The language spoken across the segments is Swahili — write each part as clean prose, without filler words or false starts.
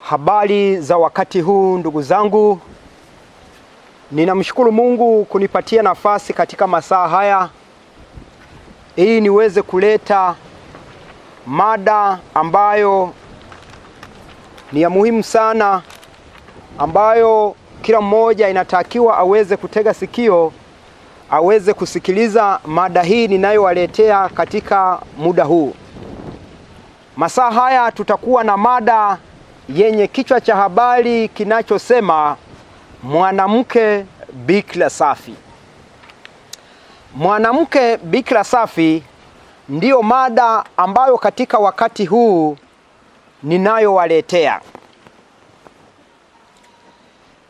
Habari za wakati huu ndugu zangu, ninamshukuru Mungu kunipatia nafasi katika masaa haya ili niweze kuleta mada ambayo ni ya muhimu sana, ambayo kila mmoja inatakiwa aweze kutega sikio, aweze kusikiliza mada hii ninayowaletea katika muda huu. Masaa haya tutakuwa na mada yenye kichwa cha habari kinachosema mwanamke bikira safi. Mwanamke bikira safi ndiyo mada ambayo katika wakati huu ninayowaletea.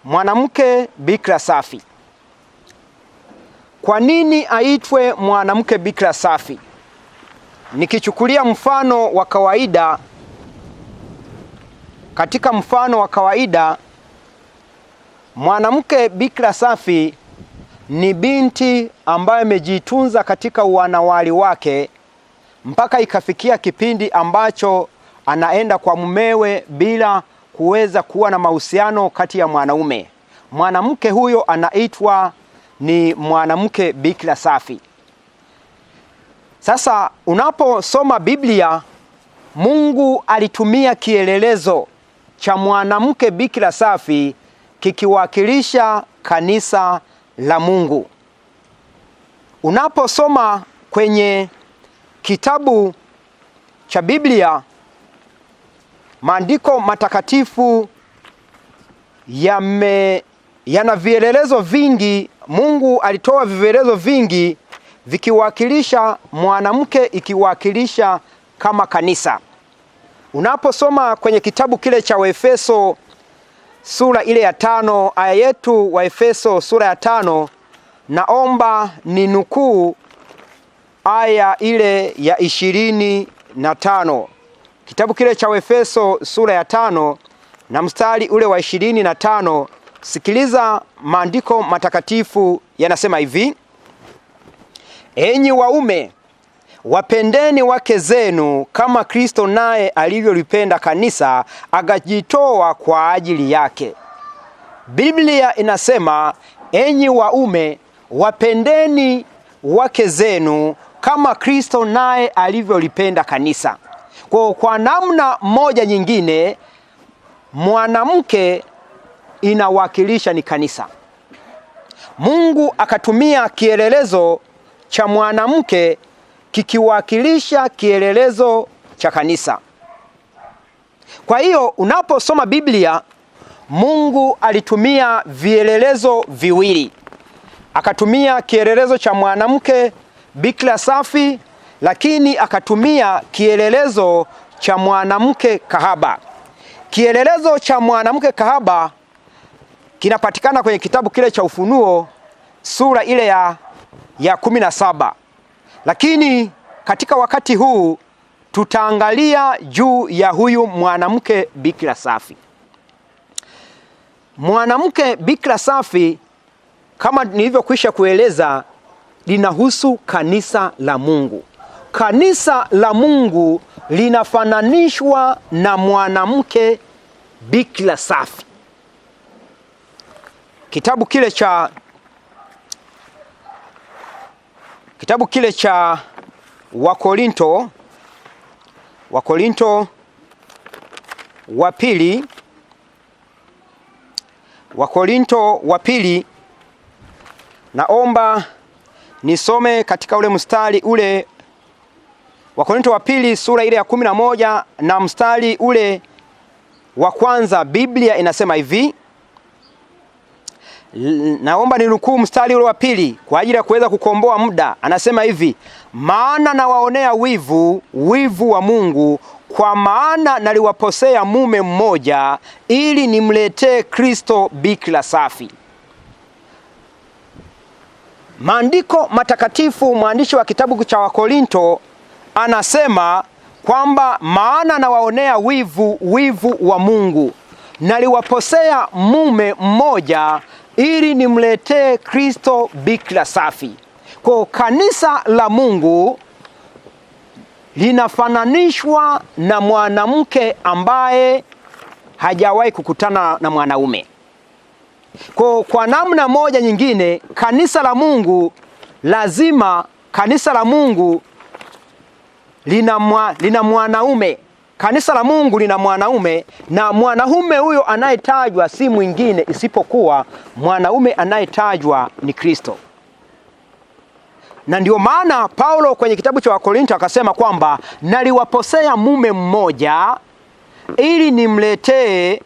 Mwanamke bikira safi. Kwa nini aitwe mwanamke bikira safi? Nikichukulia mfano wa kawaida, katika mfano wa kawaida, mwanamke bikira safi ni binti ambaye amejitunza katika uwanawali wake mpaka ikafikia kipindi ambacho anaenda kwa mumewe bila kuweza kuwa na mahusiano kati ya mwanaume. Mwanamke huyo anaitwa ni mwanamke bikira safi. Sasa unaposoma Biblia, Mungu alitumia kielelezo cha mwanamke bikira safi kikiwakilisha kanisa la Mungu. Unaposoma kwenye kitabu cha Biblia, maandiko matakatifu yana vielelezo vingi. Mungu alitoa vielelezo vingi vikiwakilisha mwanamke, ikiwakilisha kama kanisa. Unaposoma kwenye kitabu kile cha Waefeso sura ile ya 5, aya yetu Waefeso sura ya 5, naomba ninukuu aya ile ya 25. Kitabu kile cha Waefeso sura ya 5 na mstari ule wa 25, sikiliza maandiko matakatifu yanasema hivi: Enyi waume, wapendeni wake zenu kama Kristo naye alivyolipenda kanisa akajitoa kwa ajili yake. Biblia inasema, enyi waume, wapendeni wake zenu kama Kristo naye alivyolipenda kanisa. Kwa namna moja nyingine, mwanamke inawakilisha ni kanisa. Mungu akatumia kielelezo cha mwanamke kikiwakilisha kielelezo cha kanisa. Kwa hiyo unaposoma Biblia, Mungu alitumia vielelezo viwili. Akatumia kielelezo cha mwanamke bikira safi, lakini akatumia kielelezo cha mwanamke kahaba. Kielelezo cha mwanamke kahaba kinapatikana kwenye kitabu kile cha Ufunuo sura ile ya 17. Lakini katika wakati huu tutaangalia juu ya huyu mwanamke bikira safi. Mwanamke bikira safi, kama nilivyokwisha kueleza, linahusu kanisa la Mungu. Kanisa la Mungu linafananishwa na mwanamke bikira safi. Kitabu kile cha Wakorinto wa pili, naomba nisome katika ule mstari ule. Wakorinto wa pili sura ile ya 11 na mstari ule wa kwanza, Biblia inasema hivi. Naomba ninukuu mstari ule wa pili kwa ajili ya kuweza kukomboa muda. Anasema hivi: maana nawaonea wivu wa Mungu, kwa maana naliwaposea mume mmoja ili nimletee Kristo bikira safi. Maandiko matakatifu, mwandishi wa kitabu cha Wakorinto anasema kwamba maana nawaonea wivu wa Mungu, naliwaposea mume mmoja ili nimletee Kristo bikira safi. Kwa kanisa la Mungu linafananishwa na mwanamke ambaye hajawahi kukutana na mwanaume. Kwa namna moja nyingine, kanisa la Mungu lina mwanaume. Kanisa la Mungu lina mwanaume, na mwanaume huyo anayetajwa si mwingine isipokuwa mwanaume anayetajwa ni Kristo. Na ndio maana Paulo kwenye kitabu cha Wakorintho akasema kwamba naliwaposea mume mmoja ili nimletee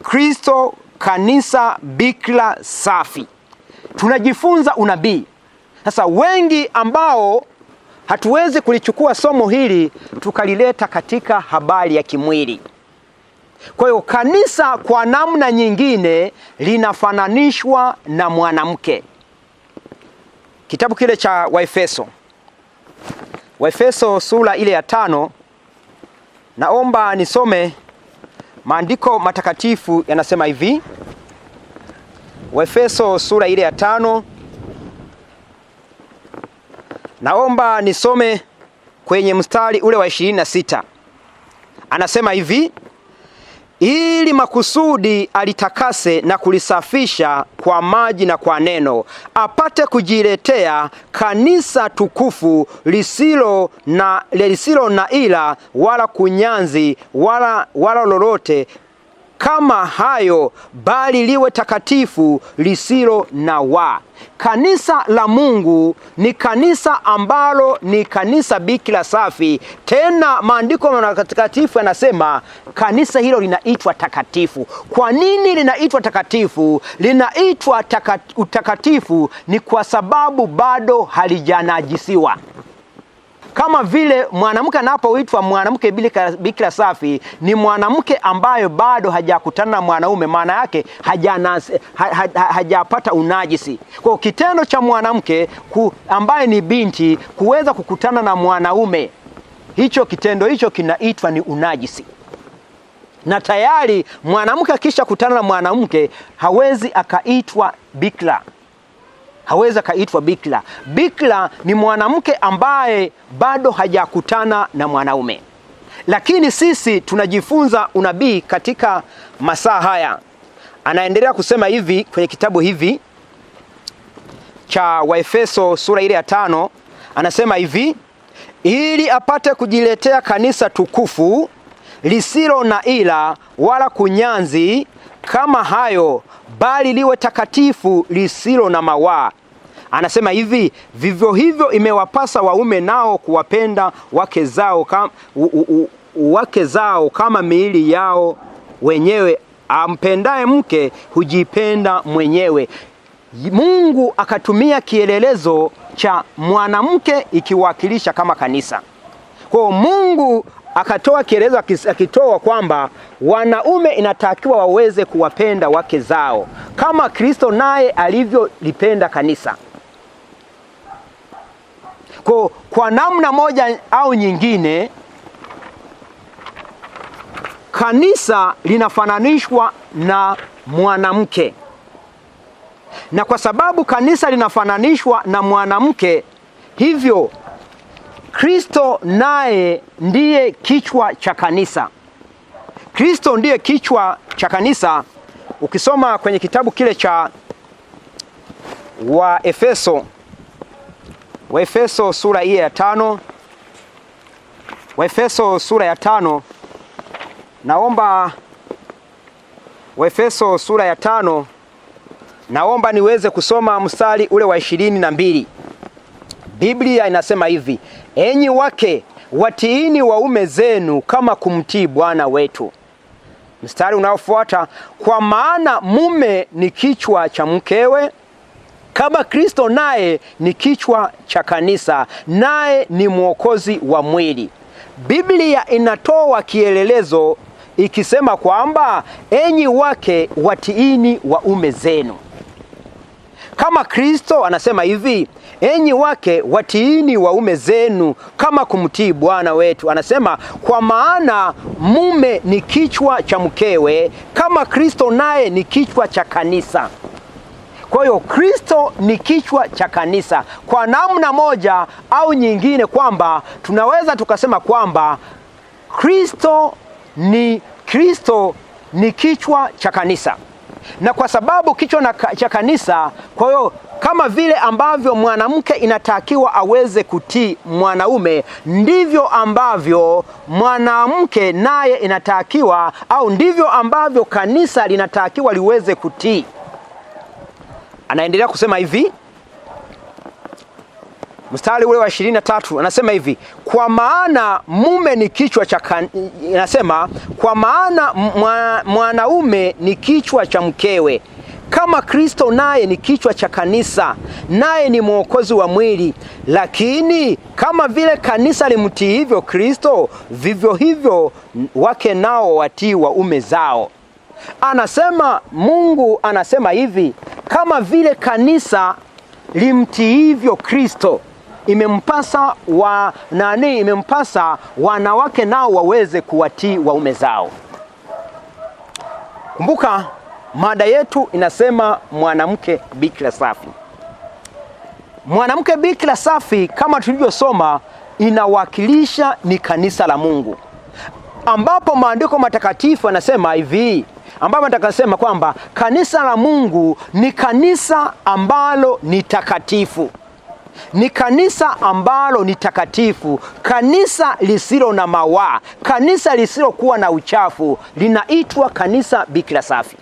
Kristo kanisa bikira safi. Tunajifunza unabii. Sasa wengi ambao hatuwezi kulichukua somo hili tukalileta katika habari ya kimwili. Kwa hiyo kanisa kwa namna nyingine linafananishwa na mwanamke. Kitabu kile cha Waefeso sura ile ya 5, naomba nisome maandiko matakatifu yanasema hivi. Waefeso sura ile ya 5, naomba nisome kwenye mstari ule wa 26. Anasema hivi: ili makusudi alitakase na kulisafisha kwa maji na kwa neno, apate kujiletea kanisa tukufu lisilo na ila wala kunyanzi wala lolote kama hayo, bali liwe takatifu lisilo na wa. Kanisa la Mungu ni kanisa ambalo ni kanisa bikira safi. Tena maandiko matakatifu yanasema kanisa hilo linaitwa takatifu. Kwa nini linaitwa takatifu? Linaitwa utakatifu ni kwa sababu bado halijanajisiwa. Kama vile mwanamke anapoitwa mwanamke bikira safi, ni mwanamke ambaye bado hajakutana na mwanaume, maana yake hajapata unajisi. Kwa kitendo cha mwanamke ambaye ni binti kuweza kukutana na mwanaume, kitendo hicho kinaitwa ni unajisi. Na tayari mwanamke akisha kutana na mwanamke hawezi akaitwa bikira. Bikira ni mwanamke ambaye bado hajakutana na mwanaume. Lakini sisi tunajifunza unabii katika masaa haya. Anaendelea kusema hivi kwenye kitabu hivi cha Waefeso sura ile ya 5, anasema hivi: ili apate kujiletea kanisa tukufu lisilo na ila wala kunyanzi kama hayo, bali liwe takatifu lisilo na mawaa. Anasema hivi: vivyo hivyo imewapasa waume nao kuwapenda wake zao kama miili yao wenyewe. Ampendaye mke hujipenda mwenyewe. Mungu akatumia kielelezo cha mwanamke ikiwakilisha kama kanisa. Kwa Mungu akatoa kielezo akitoa kwamba wanaume inatakiwa waweze kuwapenda wake zao kama Kristo naye alivyolipenda kanisa. Kwa namna moja au nyingine, kanisa linafananishwa na mwanamke. Na kwa sababu kanisa linafananishwa na mwanamke, hivyo Kristo naye ndiye kichwa cha kanisa. Kristo ndiye kichwa cha kanisa. Ukisoma kwenye kitabu kile cha Waefeso sura ya 5, Waefeso sura ya 5, Waefeso sura ya 5, naomba niweze kusoma mstari ule wa 22. Biblia inasema hivi: enyi wake watiini waume zenu kama kumtii Bwana wetu. Mstari unaofuata: kwa maana mume ni kichwa cha mkewe, kama Kristo naye ni kichwa cha kanisa, naye ni mwokozi wa mwili. Biblia inatoa kielelezo ikisema kwamba enyi wake watiini waume zenu. Kama Kristo anasema hivi: enyi wake watiini waume zenu kama kumtii Bwana wetu. Anasema kwa maana mume ni kichwa cha mkewe, kama Kristo naye ni kichwa cha kanisa. Kwa hiyo Kristo ni kichwa cha kanisa. Kwa namna moja au nyingine, kwamba tunaweza tukasema kwamba Kristo ni kichwa cha kanisa, na kwa sababu kichwa cha kanisa, kwa hiyo kama vile ambavyo mwanamke inatakiwa aweze kutii mwanaume, ndivyo ambavyo mwanamke naye inatakiwa, au ndivyo ambavyo kanisa linatakiwa liweze kutii. Anaendelea kusema hivi, mstari ule wa 23 anasema hivi, kwa maana mume ni kichwa cha inasema kwa maana mwanaume ni kichwa cha mkewe, kama Kristo naye ni kichwa cha kanisa, naye ni mwokozi wa mwili. Lakini kama vile kanisa limtii hivyo Kristo, vivyo hivyo wake nao watii waume zao. Anasema Mungu anasema hivi, kama vile kanisa limtii hivyo Kristo, imempasa wanawake nao waweze kuwatii waume zao. Kumbuka mada yetu inasema mwanamke bikira safi. Mwanamke bikira safi, kama tulivyosoma, inawakilisha ni kanisa la Mungu, ambapo maandiko matakatifu yanasema hivi, ambapo atakasema kwamba kanisa la Mungu ni kanisa ambalo ni takatifu. Ni kanisa ambalo ni takatifu, kanisa lisilo na mawaa, kanisa lisilokuwa na uchafu, linaitwa kanisa bikira safi.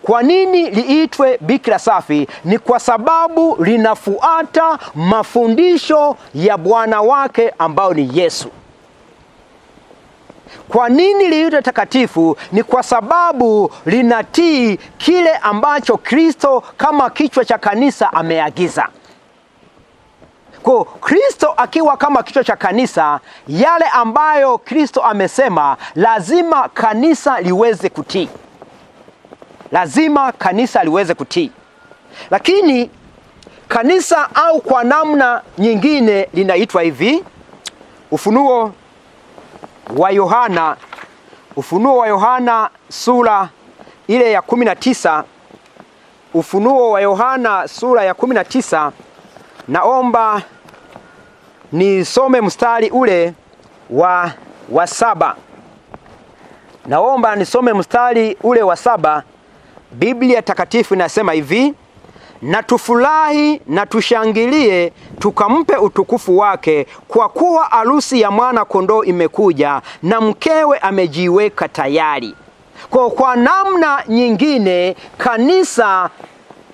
Kwa nini liitwe bikira safi? Ni kwa sababu linafuata mafundisho ya Bwana wake ambao ni Yesu. Kwa nini liitwe takatifu? Ni kwa sababu linatii kile ambacho Kristo kama kichwa cha kanisa ameagiza. Kwa Kristo akiwa kama kichwa cha kanisa, yale ambayo Kristo amesema lazima kanisa liweze kutii. Lazima kanisa liweze kutii. Lakini kanisa au kwa namna nyingine linaitwa hivi, Ufunuo wa Yohana sura ile ya 19. Ufunuo wa Yohana sura ya 19, naomba nisome mstari ule wa 7. Naomba nisome mstari ule wa 7. Biblia takatifu inasema hivi, na tufurahi na tushangilie, tukampe utukufu wake, kwa kuwa harusi ya mwana kondoo imekuja, na mkewe amejiweka tayari. Kwa namna nyingine, kanisa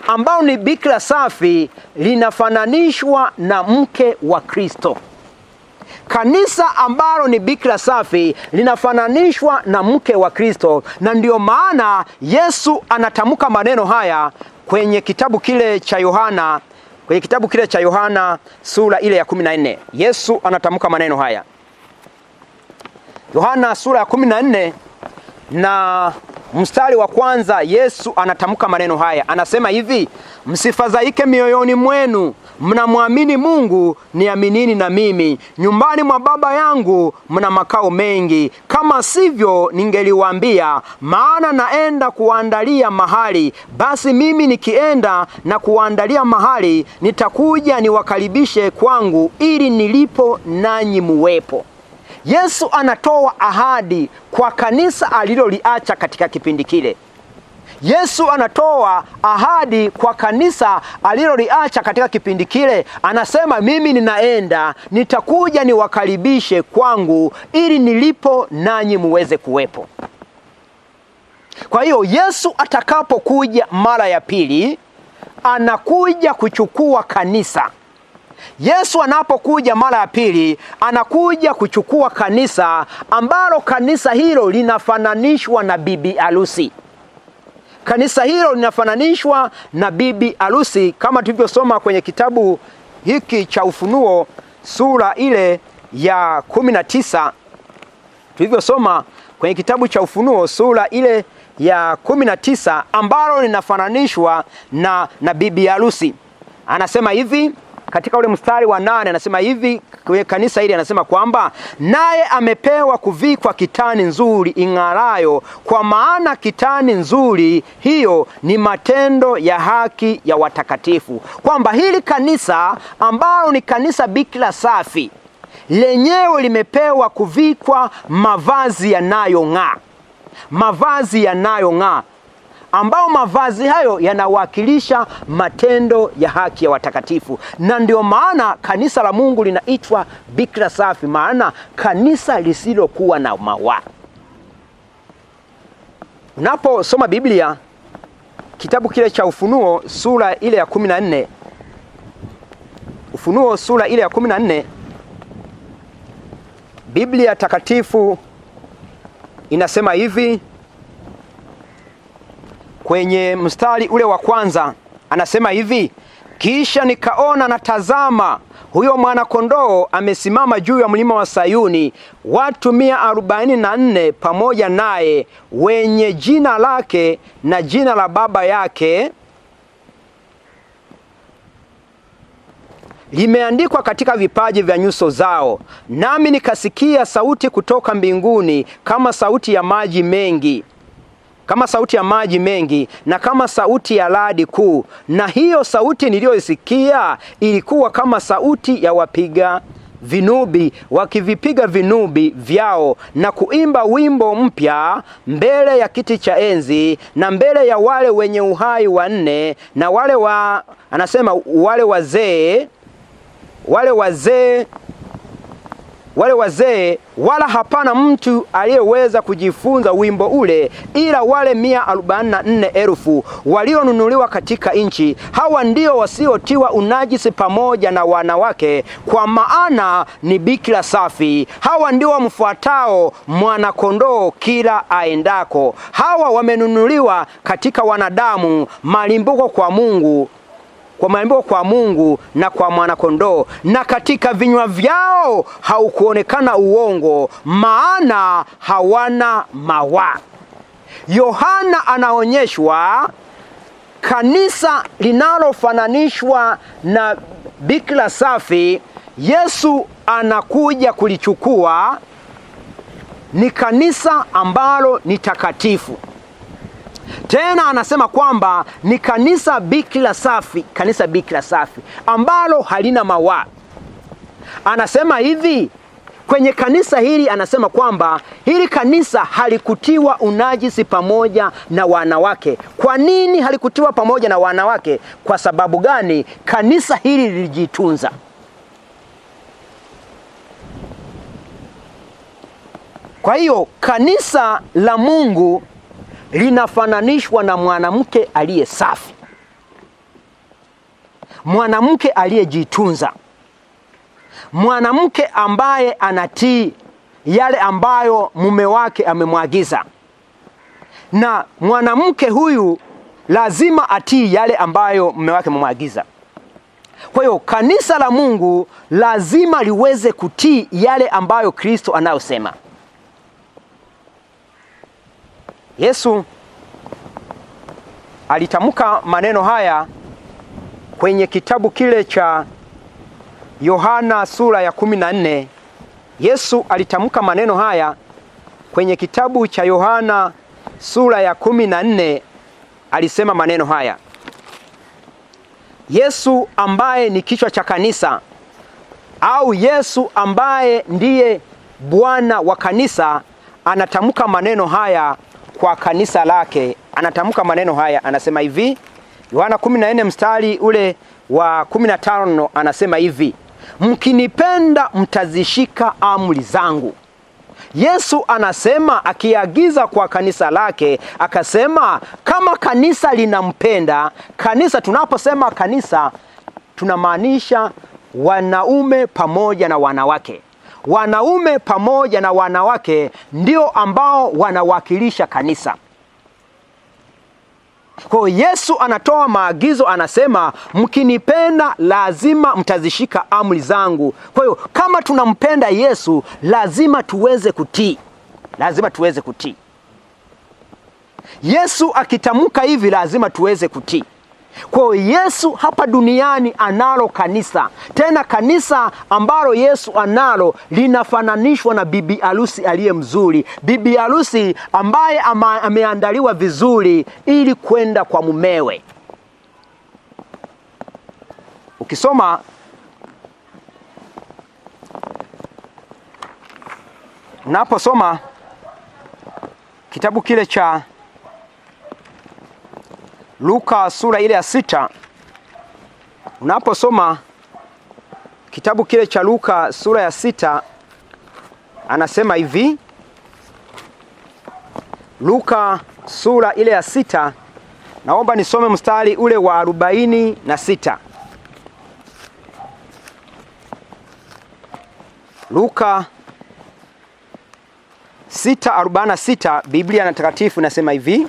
ambao ni bikira safi linafananishwa na mke wa Kristo. Kanisa ambalo ni bikira safi linafananishwa na mke wa Kristo, na ndio maana Yesu anatamka maneno haya kwenye kitabu kile cha Yohana sura ile ya 14. Yesu anatamka maneno haya. Yohana sura ya 14 na mstari wa 1, Yesu anatamka maneno haya. Anasema hivi, msifadhaike mioyoni mwenu, mnamwamini Mungu, niaminini na mimi. Nyumbani mwa Baba yangu mna makao mengi, kama sivyo ningeliwaambia, maana naenda kuandalia mahali. Basi mimi nikienda na kuandalia mahali, nitakuja niwakaribishe kwangu, ili nilipo nanyi muwepo. Yesu anatoa ahadi kwa kanisa aliloliacha katika kipindi kile. Yesu anatoa ahadi kwa kanisa aliloliacha katika kipindi kile. Anasema, mimi ninaenda, nitakuja niwakaribishe kwangu, ili nilipo nanyi muweze kuwepo. Kwa hiyo Yesu atakapokuja mara ya pili, anakuja kuchukua kanisa. Yesu anapokuja mara ya pili, anakuja kuchukua kanisa, ambalo kanisa hilo linafananishwa na bibi harusi. Kanisa hilo linafananishwa na bibi harusi, kama tulivyosoma kwenye kitabu hiki cha Ufunuo sura ile ya 19. Tulivyosoma kwenye kitabu cha Ufunuo sura ile ya 19, ambalo linafananishwa na bibi harusi. Anasema hivi katika ule mstari wa 8, anasema hivi kwenye kanisa hili, anasema kwamba naye amepewa kuvikwa kitani nzuri ing'arayo, kwa maana kitani nzuri hiyo ni matendo ya haki ya watakatifu. Kwamba hili kanisa ambalo ni kanisa bikira safi, lenyewe limepewa kuvikwa mavazi yanayong'aa. mavazi yanayong'aa, ambao mavazi hayo yanawakilisha matendo ya haki ya watakatifu. Na ndio maana kanisa la Mungu linaitwa bikira safi, maana kanisa lisilokuwa na mawaa. Unaposoma Biblia, kitabu kile cha Ufunuo sura ile ya 14, Ufunuo sura ile ya 14, Biblia takatifu inasema hivi kwenye mstari ule wa kwanza, anasema hivi: kisha nikaona na tazama, huyo mwana-kondoo amesimama juu ya mlima wa Sayuni, watu 144 pamoja naye, wenye jina lake na jina la Baba yake limeandikwa katika vipaji vya nyuso zao. Nami nikasikia sauti kutoka mbinguni kama sauti ya maji mengi, na kama sauti ya radi kuu. Na hiyo sauti niliyoisikia ilikuwa kama sauti ya wapiga vinubi, wakivipiga vinubi vyao na kuimba wimbo mpya mbele ya kiti cha enzi na mbele ya wale wenye uhai wanne na wale wazee, wala hapana mtu aliyeweza kujifunza wimbo ule ila wale 144,000 walionunuliwa katika nchi. Hawa ndio wasiotiwa unajisi pamoja na wanawake, kwa maana ni bikira safi. Hawa ndio wamfuatao mwana-kondoo kila aendako. Hawa wamenunuliwa katika wanadamu malimbuko kwa Mungu na kwa mwana-kondoo, na katika vinywa vyao haukuonekana uongo, maana hawana mawaa. Yohana anaonyeshwa kanisa linalofananishwa na bikira safi. Yesu anakuja kulichukua, ni kanisa ambalo ni takatifu. Tena anasema kwamba ni kanisa bikira safi ambalo halina mawaa. Anasema hivi kwenye kanisa hili, anasema kwamba hili kanisa halikutiwa unajisi pamoja na wanawake. Kwa nini halikutiwa pamoja na wanawake? Kwa sababu gani? Kanisa hili lilijitunza. Kwa hiyo kanisa la Mungu linafananishwa na mwanamke aliye safi, mwanamke aliyejitunza, mwanamke ambaye anatii yale ambayo mume wake amemwagiza. Na mwanamke huyu lazima atii yale ambayo mume wake amemwagiza. Kwa hiyo kanisa la Mungu lazima liweze kutii yale ambayo Kristo anayosema. Yesu alitamka maneno haya kwenye kitabu kile cha Yohana sura ya 14. Yesu alitamka maneno haya kwenye kitabu cha Yohana sura ya 14. Alisema maneno haya. Yesu ambaye ni kichwa cha kanisa, au Yesu ambaye ndiye Bwana wa kanisa, anatamka maneno haya kwa kanisa lake. Anatamka maneno haya, anasema hivi, Yohana 14 mstari ule wa 15, anasema hivi: mkinipenda mtazishika amri zangu. Yesu anasema, akiagiza kwa kanisa lake, akasema kama kanisa linampenda. Kanisa, tunaposema kanisa tunamaanisha wanaume pamoja na wanawake. Wanaume pamoja na wanawake ndio ambao wanawakilisha kanisa. Kwa Yesu anatoa maagizo, anasema mkinipenda lazima mtazishika amri zangu. Kwa hiyo kama tunampenda Yesu lazima tuweze kutii. Yesu akitamka hivi lazima tuweze kutii. Kwa Yesu hapa duniani analo kanisa. Tena kanisa ambalo Yesu analo linafananishwa na bibi harusi aliye mzuri. Bibi harusi ambaye ameandaliwa vizuri ili kwenda kwa mumewe. Ukisoma kitabu kile cha Luka sura ile ya 6, unaposoma kitabu kile cha Luka sura ya 6, anasema hivi. Luka sura ile ya 6, naomba nisome mstari ule wa 46. Luka 6:46, Biblia na takatifu inasema hivi.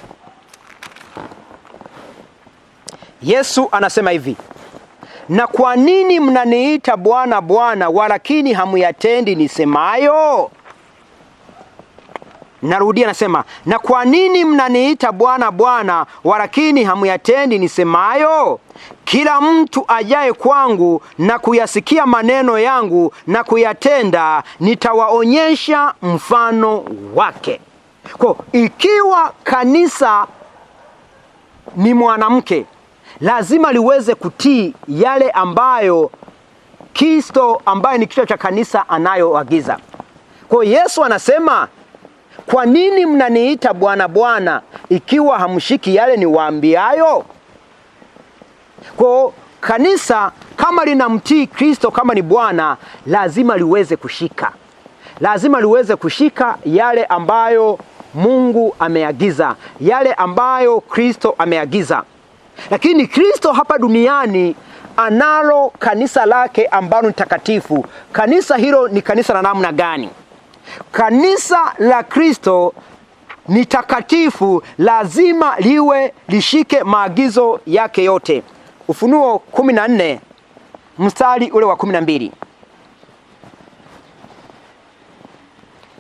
Yesu anasema hivi: na kwa nini mnaniita Bwana Bwana, walakini hamuyatendi nisemayo? Narudia, nasema, na kwa nini mnaniita Bwana Bwana, walakini hamuyatendi nisemayo? Kila mtu ajaye kwangu na kuyasikia maneno yangu na kuyatenda, nitawaonyesha mfano wake. Kwa ikiwa kanisa ni mwanamke, lazima liweze kutii yale ambayo Kristo ambaye ni kichwa cha kanisa anayoagiza. Kwa Yesu anasema, kwa nini mnaniita Bwana Bwana ikiwa hamshiki yale niwaambiayo? Kwa kanisa kama linamtii Kristo kama ni Bwana, lazima liweze kushika. Lazima liweze kushika yale ambayo Mungu ameagiza, yale ambayo Kristo ameagiza. Lakini Kristo hapa duniani analo kanisa lake ambalo ni takatifu. Kanisa hilo ni kanisa la namna gani? Kanisa la Kristo ni takatifu, lazima lishike maagizo yake yote. Ufunuo 14 mstari ule wa 12.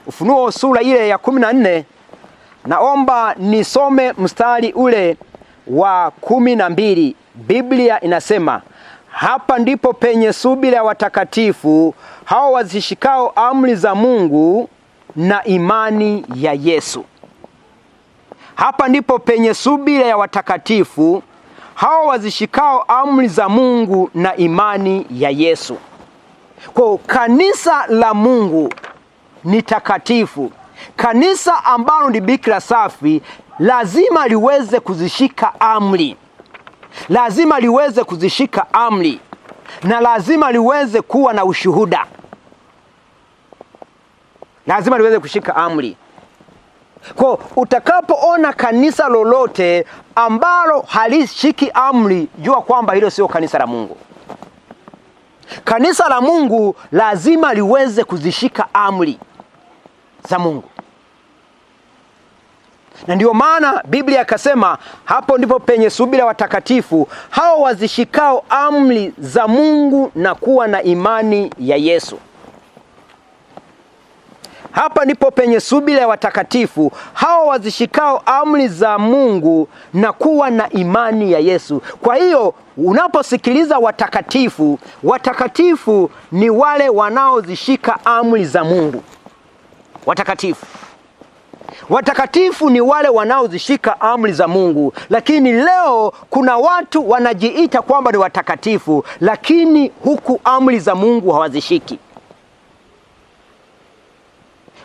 Ufunuo sura ile ya 14, naomba nisome mstari ule wa 12. Biblia inasema, hapa ndipo penye subira ya watakatifu, hao wazishikao amri za Mungu na imani ya Yesu. Hapa ndipo penye subira ya watakatifu, hao wazishikao amri za Mungu na imani ya Yesu. Kwa kanisa la Mungu ni takatifu. Kanisa ambalo ni bikira safi lazima liweze kuzishika amri. Lazima liweze kuzishika amri na lazima liweze kuwa na ushuhuda. Lazima liweze kushika amri. Kwa utakapoona kanisa lolote ambalo halishiki amri, jua kwamba hilo sio kanisa la Mungu. Kanisa la Mungu lazima liweze kuzishika amri za Mungu. Na ndio maana Biblia ikasema, hapo ndipo penye subira watakatifu, hao wazishikao amri za Mungu na kuwa na imani ya Yesu. Hapa ndipo penye subira ya watakatifu, hao wazishikao amri za Mungu na kuwa na imani ya Yesu. Kwa hiyo unaposikiliza watakatifu, watakatifu ni wale wanaozishika amri za Mungu. Watakatifu ni wale wanaozishika amri za Mungu. Lakini leo kuna watu wanajiita kwamba ni watakatifu, lakini huku amri za Mungu hawazishiki.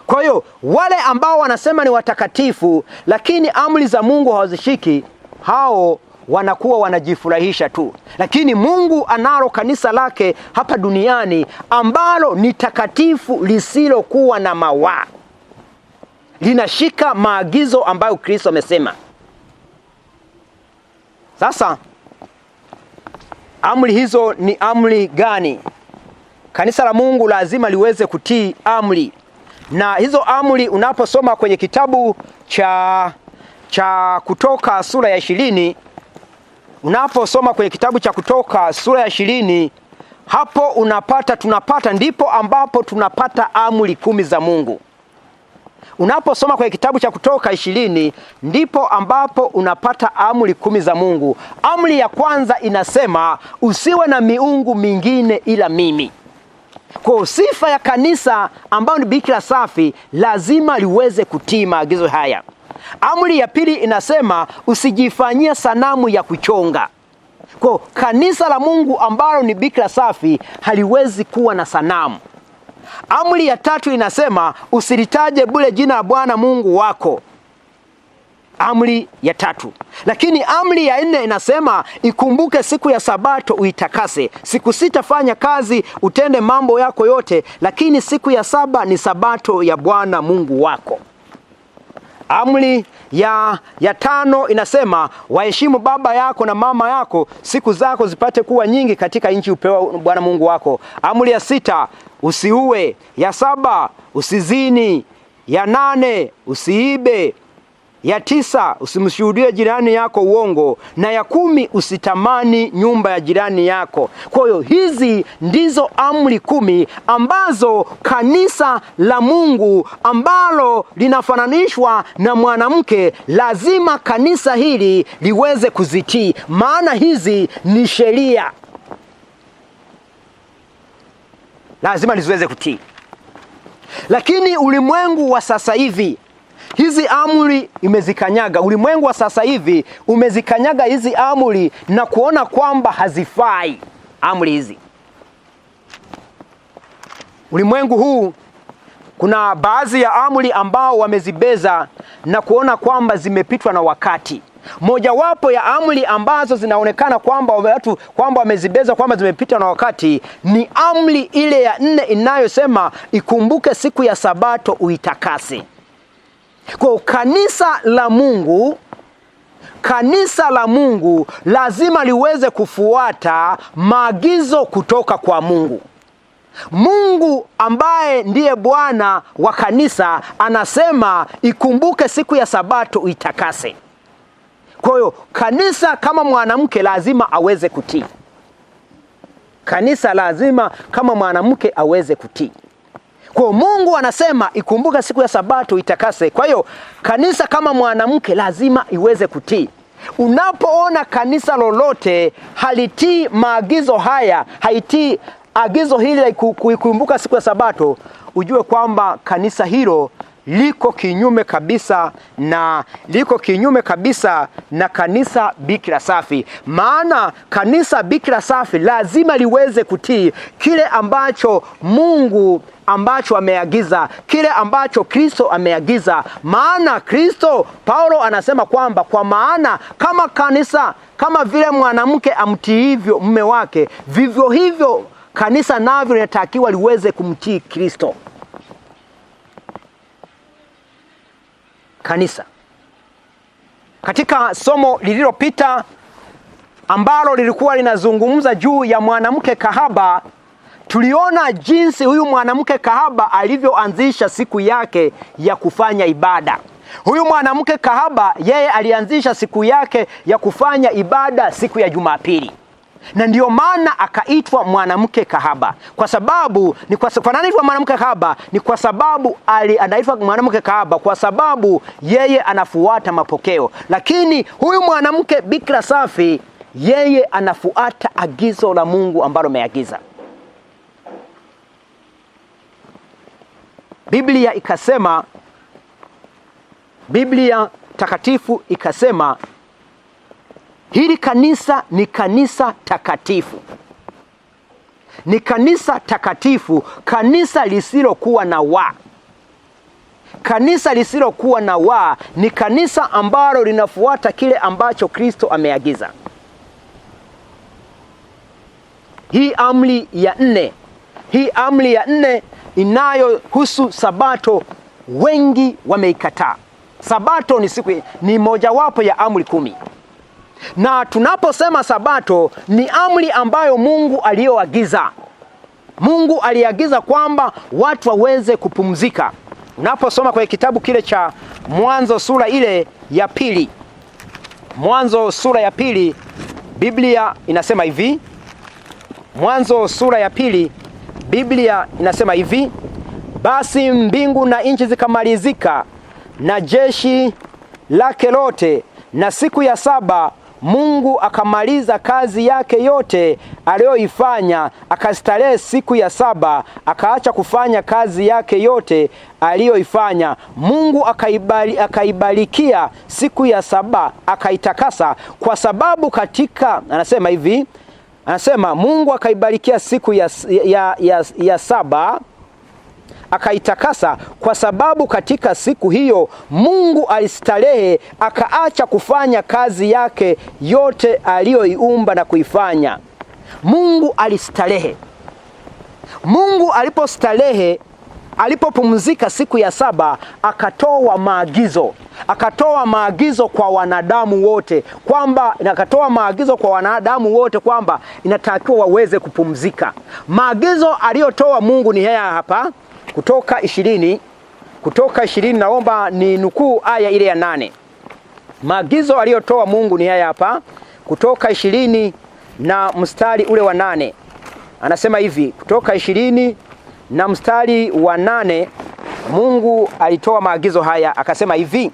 Kwa hiyo wale ambao wanasema ni watakatifu lakini amri za Mungu hawazishiki, hao wanakuwa wanajifurahisha tu. Lakini Mungu analo kanisa lake hapa duniani ambalo ni takatifu, lisilokuwa na mawaa. Linashika maagizo ambayo Kristo amesema. Sasa amri hizo ni amri gani? Kanisa la Mungu lazima liweze kutii amri. Na hizo amri unaposoma kwenye kitabu cha Kutoka sura ya 20, unaposoma kwenye kitabu cha Kutoka sura ya 20, hapo ndipo ambapo tunapata amri 10 za Mungu. Unaposoma kwenye kitabu cha Kutoka 20, ndipo ambapo unapata amri 10 za Mungu. Amri ya kwanza inasema, usiwe na miungu mingine ila mimi. Kwa sifa ya kanisa ambayo ni bikira safi, lazima liweze kutii maagizo haya. Amri ya pili inasema, usijifanyie sanamu ya kuchonga. Kwa kanisa la Mungu ambalo ni bikira safi haliwezi kuwa na sanamu. Amri ya tatu inasema, usilitaje bure jina la Bwana Mungu wako. amri ya 3. Lakini amri ya 4 inasema ikumbuke siku ya Sabato uitakase. Siku 6 fanya kazi, utende mambo yako yote, lakini siku ya 7 ni Sabato ya Bwana Mungu wako. Amri ya 5 inasema waheshimu baba yako na mama yako, siku zako zipate kuwa nyingi katika nchi upewa Bwana Mungu wako. Amri ya 6 usiue. Ya 7 usizini. Ya 8 usiibe. Ya 9 usimshuhudie jirani yako uongo, na ya 10 usitamani nyumba ya jirani yako. Kwa hiyo hizi ndizo amri 10 ambazo kanisa la Mungu ambalo linafananishwa na mwanamke, lazima kanisa hili liweze kuzitii, maana hizi ni sheria, lazima liweze kutii. Lakini ulimwengu wa sasa hivi hizi amri imezikanyaga. Ulimwengu wa sasa hivi umezikanyaga hizi amri na kuona kwamba hazifai amri hizi. Ulimwengu huu kuna baadhi ya amri ambao wamezibeza na kuona kwamba zimepitwa na wakati. Mojawapo ya amri ambazo zinaonekana kwamba watu wamezibeza kwamba zimepitwa na wakati ni amri ile ya 4 inayosema ikumbuke siku ya Sabato uitakase. Kwa kanisa la Mungu lazima liweze kufuata maagizo kutoka kwa Mungu. Mungu ambaye ndiye Bwana wa kanisa anasema ikumbuke siku ya Sabato uitakase. Kwa hiyo kanisa kama mwanamke lazima aweze kutii. Kanisa lazima kama mwanamke aweze kutii. Kwa Mungu anasema ikumbuka siku ya Sabato itakase. Kwa hiyo kanisa kama mwanamke lazima iweze kutii. Unapoona kanisa lolote halitii maagizo haya, haitii agizo hili la kuikumbuka siku ya Sabato, ujue kwamba kanisa hilo liko kinyume kabisa na kanisa bikira safi. Maana kanisa bikira safi lazima liweze kutii kile ambacho Mungu ameagiza, kile ambacho Kristo ameagiza. Maana Kristo, Paulo anasema kwamba kwa maana kama kanisa, kama vile mwanamke amtiivyo mume wake, vivyo hivyo kanisa navyo linatakiwa liweze kumtii Kristo. Kanisa. Katika somo lililopita ambalo lilikuwa linazungumza juu ya mwanamke kahaba, tuliona jinsi huyu mwanamke kahaba alivyoanzisha siku yake ya kufanya ibada. Huyu mwanamke kahaba yeye alianzisha siku yake ya kufanya ibada siku ya Jumapili. Na ndio maana akaitwa mwanamke kahaba. Kwa sababu anaitwa mwanamke kahaba ni kwa sababu anaitwa mwanamke kahaba kwa sababu yeye anafuata mapokeo. Lakini huyu mwanamke bikira safi yeye anafuata agizo la Mungu ambalo ameagiza. Biblia takatifu ikasema hili kanisa ni kanisa takatifu. Ni kanisa takatifu, kanisa lisilokuwa na wa. Kanisa lisilokuwa na wa ni kanisa ambalo linafuata kile ambacho Kristo ameagiza. Hii amri ya 4 inayohusu Sabato wengi wameikataa. Sabato ni mojawapo ya amri 10. Na tunaposema Sabato ni amri ambayo Mungu aliyoagiza. Mungu aliagiza kwamba watu waweze kupumzika. Unaposoma kwenye kitabu kile cha Mwanzo sura ile ya 2. Mwanzo sura ya 2 Biblia inasema hivi. Mwanzo sura ya 2 Biblia inasema hivi: basi mbingu na nchi zikamalizika na jeshi lake lote, na siku ya 7 Mungu akamaliza kazi yake yote aliyoifanya, akastarehe siku ya 7, akaacha kufanya kazi yake yote aliyoifanya. Mungu akaibarikia siku ya 7, akaitakasa, kwa sababu anasema Mungu akaibarikia siku ya 7, akaitakasa, kwa sababu katika siku hiyo Mungu alistarehe, akaacha kufanya kazi yake yote aliyoiumba na kuifanya. Mungu alistarehe. Mungu alipostarehe, alipopumzika siku ya saba, akatoa maagizo. Akatoa maagizo kwa wanadamu wote kwamba inatakiwa waweze kupumzika. Maagizo aliyotoa Mungu ni haya hapa, Kutoka 20, naomba ni nukuu aya ile ya 8. Maagizo aliyotoa Mungu ni haya hapa, Kutoka 20 na mstari ule wa 8. Anasema hivi, Kutoka 20 na mstari wa 8, Mungu alitoa maagizo haya, akasema hivi.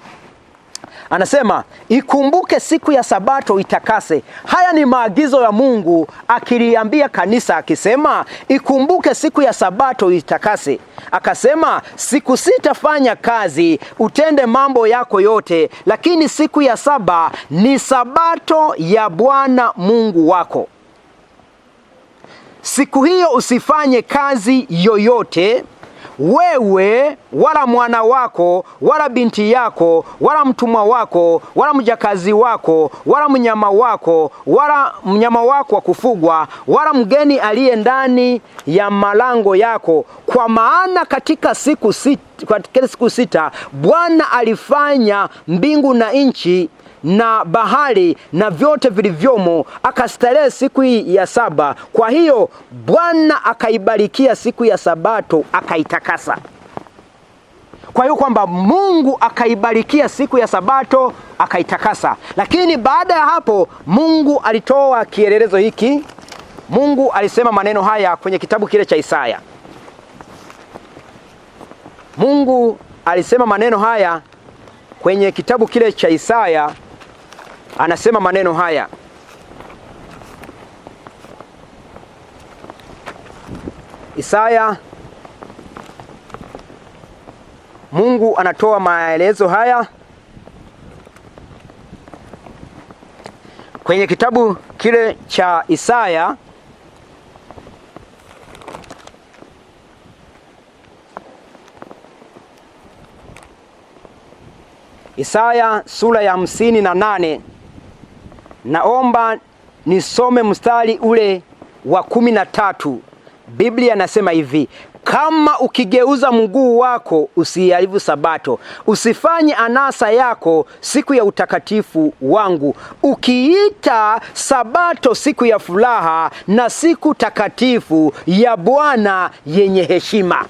Anasema, ikumbuke siku ya Sabato itakase. Haya ni maagizo ya Mungu akiliambia kanisa, akisema ikumbuke siku ya Sabato itakase. Akasema, siku 6 fanya kazi, utende mambo yako yote, lakini siku ya 7 ni Sabato ya Bwana Mungu wako. Siku hiyo usifanye kazi yoyote, wewe wala mwana wako wala binti yako wala mtumwa wako wala mjakazi wako wala mnyama wako wa kufugwa wala mgeni aliye ndani ya malango yako, kwa maana katika siku 6 Bwana alifanya mbingu na nchi na bahari na vyote vilivyomo, akastarehe siku hii ya 7. Kwa hiyo Bwana akaibarikia siku ya Sabato akaitakasa. Kwa hiyo kwamba Mungu akaibarikia siku ya Sabato akaitakasa. Lakini baada ya hapo Mungu alitoa kielelezo hiki. Mungu alisema maneno haya kwenye kitabu kile cha Isaya. Mungu alisema maneno haya kwenye kitabu kile cha Isaya. Anasema maneno haya, Isaya, Mungu anatoa maelezo haya kwenye kitabu kile cha Isaya. Isaya sura ya 58. Naomba nisome mstari ule wa 13. Biblia nasema hivi, kama ukigeuza mguu wako usiharibu Sabato, usifanye anasa yako siku ya utakatifu wangu, ukiita Sabato siku ya furaha na siku takatifu ya Bwana yenye heshima.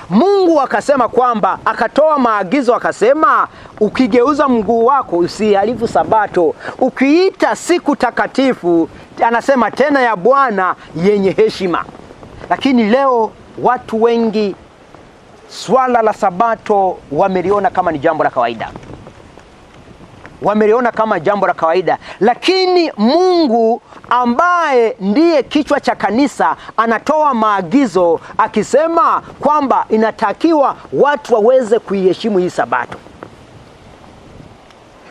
Mungu akasema kwamba, akatoa maagizo akasema, ukigeuza mguu wako usiharibu Sabato, ukiita siku takatifu, anasema tena ya Bwana yenye heshima. Lakini leo watu wengi swala la Sabato wameliona kama ni jambo la kawaida. Lakini Mungu ambaye ndiye kichwa cha kanisa anatoa maagizo akisema kwamba inatakiwa watu waweze kuiheshimu hii Sabato.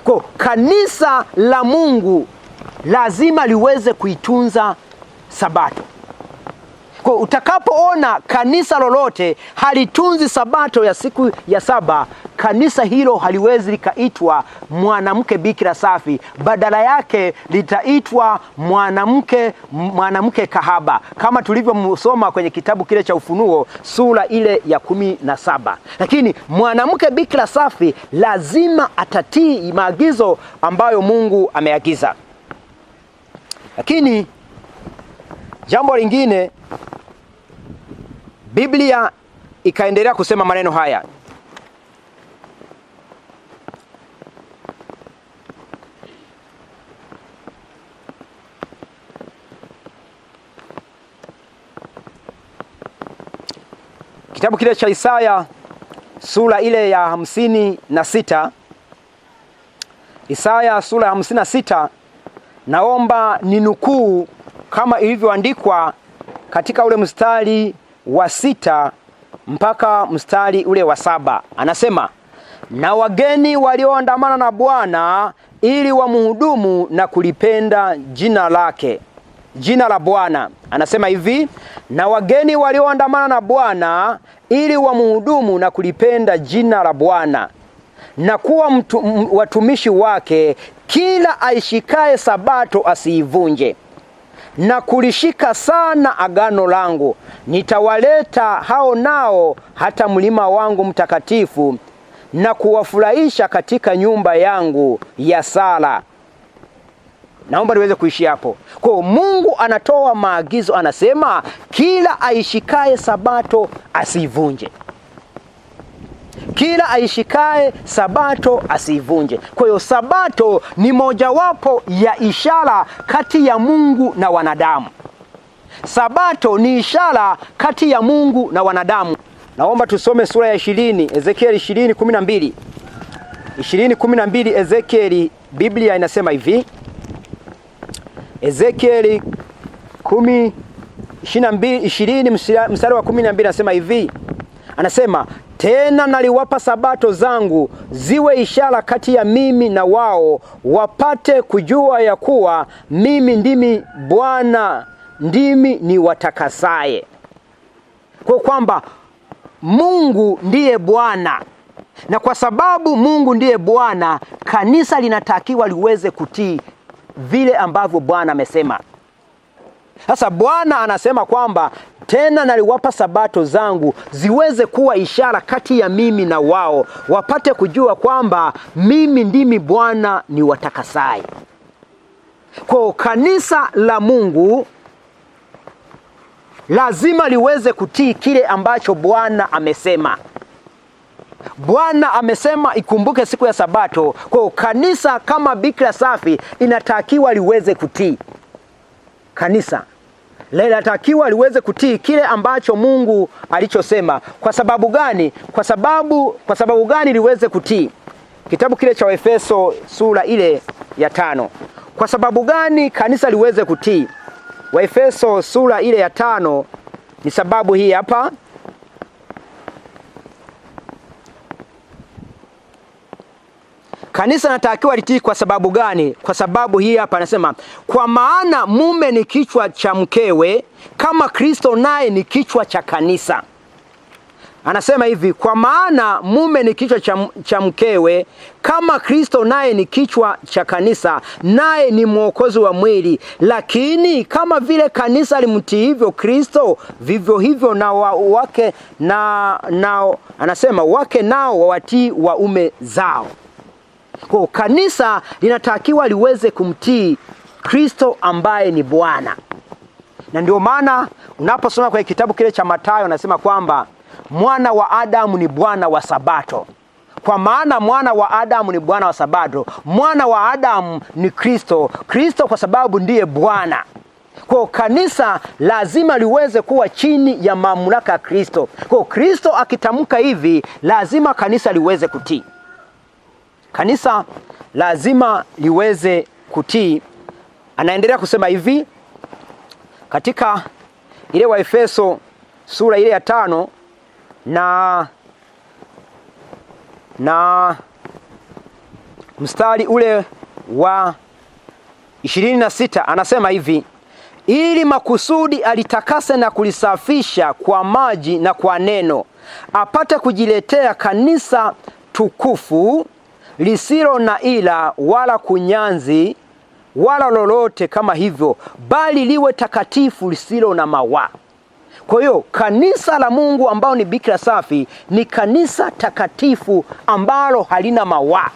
Kwa kanisa la Mungu lazima liweze kuitunza Sabato. Kwa utakapoona kanisa lolote halitunzi Sabato ya siku ya 7, kanisa hilo haliwezi likaitwa mwanamke bikira safi. Badala yake litaitwa mwanamke kahaba, kama tulivyosoma kwenye kitabu kile cha Ufunuo sura ile ya 17. Lakini mwanamke bikira safi lazima atatii maagizo ambayo Mungu ameagiza. Lakini jambo lingine, Biblia ikaendelea kusema maneno haya. Kitabu kile cha Isaya sura ile ya 56. Isaya sura ya 56, naomba ninukuu kama ilivyoandikwa katika ule mstari wa 6 mpaka mstari ule wa 7. Anasema, na wageni walioandamana na Bwana ili wamhudumu na kulipenda jina lake. jina la Bwana. Anasema hivi, na wageni walioandamana na Bwana ili wamhudumu na kulipenda jina la Bwana na kuwa watumishi wake, kila aishikaye sabato asiivunje na kulishika sana agano langu. Nitawaleta hao nao hata mlima wangu mtakatifu na kuwafurahisha katika nyumba yangu ya sala. Naomba niweze kuishi hapo. Kwa Mungu anatoa maagizo, anasema kila aishikaye sabato asivunje. Kila aishikaye sabato asivunje. Kwa hiyo sabato ni mojawapo ya ishara kati ya Mungu na wanadamu. Sabato ni ishara kati ya Mungu na wanadamu. Naomba tusome sura ya 20, Ezekieli 20:12. 20:12 Ezekieli, Biblia inasema hivi. Ezekieli 20 mstari wa 12 anasema hivi. Anasema, tena naliwapa sabato zangu ziwe ishara kati ya mimi na wao, wapate kujua ya kuwa mimi ndimi Bwana, ndimi ni watakasaye. Kwa kwamba Mungu ndiye Bwana, na kwa sababu Mungu ndiye Bwana, kanisa linatakiwa liweze kutii vile ambavyo Bwana amesema. Sasa Bwana anasema kwamba tena naliwapa sabato zangu ziweze kuwa ishara kati ya mimi na wao, wapate kujua kwamba mimi ndimi Bwana ni watakasaye. Kwa kanisa la Mungu lazima liweze kutii kile ambacho Bwana amesema. Bwana amesema ikumbuke siku ya sabato. Kwa kanisa kama bikira safi inatakiwa liweze kutii. Kanisa linatakiwa liweze kutii kile ambacho Mungu alichosema. Kwa sababu gani? Kwa sababu gani liweze kutii? Kitabu kile cha Waefeso sura ile ya 5. Kwa sababu gani kanisa liweze kutii? Waefeso sura ile ya 5 ni sababu hii hapa. Kanisa natakiwa litii kwa sababu gani? Kwa sababu hii hapa anasema, kwa maana mume ni kichwa cha mkewe, kama Kristo naye ni kichwa cha kanisa. Anasema hivi, kwa maana mume ni kichwa cha mkewe, kama Kristo naye ni kichwa cha kanisa, naye ni mwokozi wa mwili. Lakini kama vile kanisa limtii hivyo Kristo, vivyo hivyo na wake anasema wake nao wawatii waume zao. Kwa kanisa linatakiwa liweze kumtii Kristo ambaye ni Bwana. Na ndio maana unaposoma kwenye kitabu kile cha Mathayo anasema kwamba mwana wa Adamu ni bwana wa sabato. Kwa maana mwana wa Adamu ni bwana wa sabato. Mwana wa Adamu ni Kristo. Kristo kwa sababu ndiye Bwana. Kwa kanisa lazima liweze kuwa chini ya mamlaka ya Kristo. Kwa Kristo akitamka hivi, lazima kanisa liweze kutii. Kanisa lazima liweze kutii. Anaendelea kusema hivi katika ile Waefeso sura ile ya 5 na mstari ule wa 26 anasema hivi, ili makusudi alitakase na kulisafisha kwa maji na kwa neno, apate kujiletea kanisa tukufu lisilo na ila wala kunyanzi wala lolote kama hivyo, bali liwe takatifu lisilo na mawaa. Kwa hiyo kanisa la Mungu ambao ni bikira safi ni kanisa takatifu ambalo halina mawaa.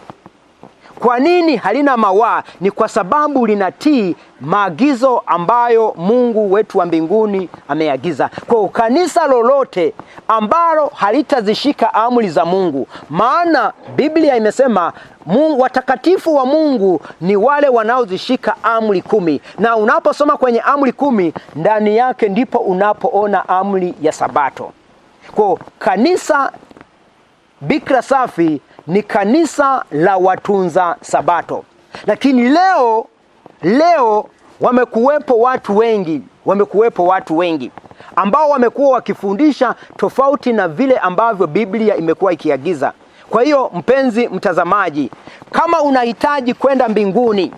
Kwa nini halina mawaa? Ni kwa sababu linatii maagizo ambayo Mungu wetu wa mbinguni ameagiza. Kwa kanisa lolote ambalo halitazishika amri za Mungu, maana Biblia imesema Mungu, watakatifu wa Mungu ni wale wanaozishika amri 10. Na unaposoma kwenye amri 10 ndani yake ndipo unapoona amri ya sabato. Kwa kanisa bikira safi ni kanisa la watunza sabato. Lakini leo wamekuwepo watu wengi ambao wamekuwa wakifundisha tofauti na vile ambavyo Biblia imekuwa ikiagiza. Kwa hiyo mpenzi mtazamaji, kama unahitaji kwenda mbinguni,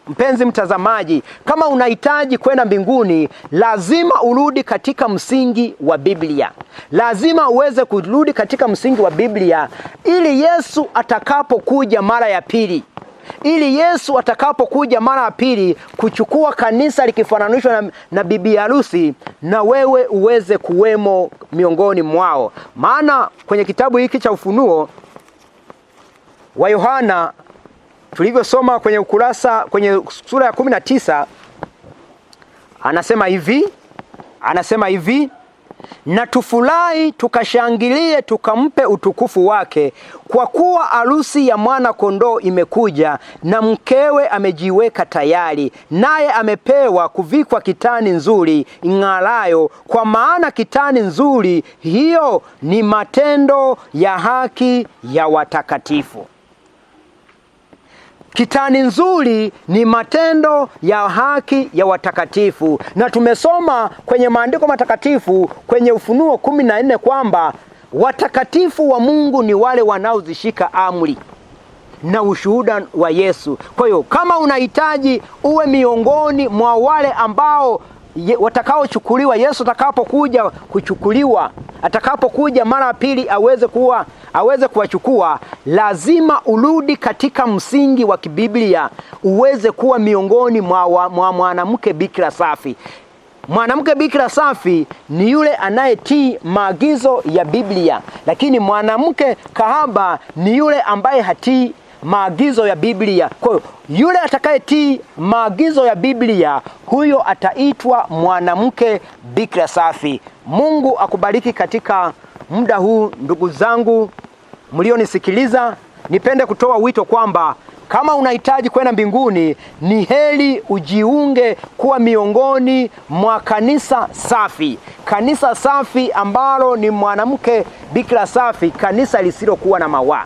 Mpenzi mtazamaji, kama unahitaji kwenda mbinguni, lazima urudi katika msingi wa Biblia. Lazima uweze kurudi katika msingi wa Biblia ili Yesu atakapokuja mara ya pili. Ili Yesu atakapokuja mara ya pili kuchukua kanisa likifananishwa na bibi harusi, na wewe uweze kuwemo miongoni mwao. Maana kwenye kitabu hiki cha Ufunuo wa Yohana tulivyosoma kwenye sura ya 19, anasema hivi, na tufurahi tukashangilie tukampe utukufu wake, kwa kuwa harusi ya mwana kondoo imekuja, na mkewe amejiweka tayari, naye amepewa kuvikwa kitani nzuri ing'arayo, kwa maana kitani nzuri hiyo ni matendo ya haki ya watakatifu. Kitani nzuri ni matendo ya haki ya watakatifu. Na tumesoma kwenye maandiko matakatifu kwenye Ufunuo 14 kwamba watakatifu wa Mungu ni wale wanaozishika amri na ushuhuda wa Yesu. Kwa hiyo kama unahitaji uwe miongoni mwa wale ambao watakaochukuliwa, Yesu atakapokuja kuchukuliwa, atakapokuja mara ya pili aweze kuwachukua, lazima urudi katika msingi wa kibiblia, uweze kuwa miongoni mwa mwanamke bikira safi. Mwanamke bikira safi ni yule anayetii maagizo ya Biblia, lakini mwanamke kahaba ni yule ambaye hatii maagizo ya Biblia. Kwa hiyo yule atakayetii maagizo ya Biblia, huyo ataitwa mwanamke bikira safi. Mungu akubariki katika muda huu. Ndugu zangu mlionisikiliza, nipende kutoa wito kwamba kama unahitaji kwenda mbinguni, ni heri ujiunge kuwa miongoni mwa kanisa safi. Kanisa safi ambalo ni mwanamke bikira safi, kanisa lisilokuwa na mawaa.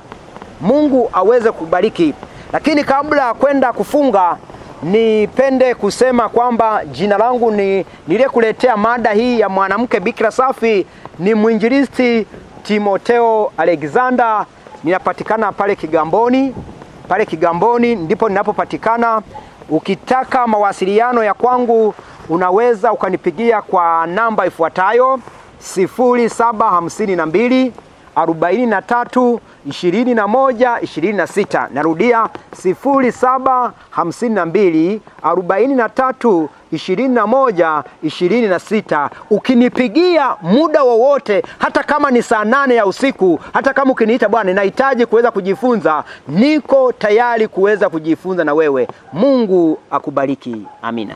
Mungu aweze kubariki. Lakini kabla ya kwenda kufunga, nipende kusema kwamba jina langu niliyekuletea mada hii ya mwanamke bikira safi ni mwinjilisti Timotheo Alexander. Ninapatikana pale Kigamboni ndipo ninapopatikana. Ukitaka mawasiliano ya kwangu, unaweza ukanipigia kwa namba ifuatayo: 0752 43 21 26. Narudia 0752 43 21 26. Ukinipigia muda wowote, hata kama ni saa 8 ya usiku, hata kama ukiniita, bwana ninahitaji kuweza kujifunza, niko tayari kuweza kujifunza na wewe. Mungu akubariki. Amina.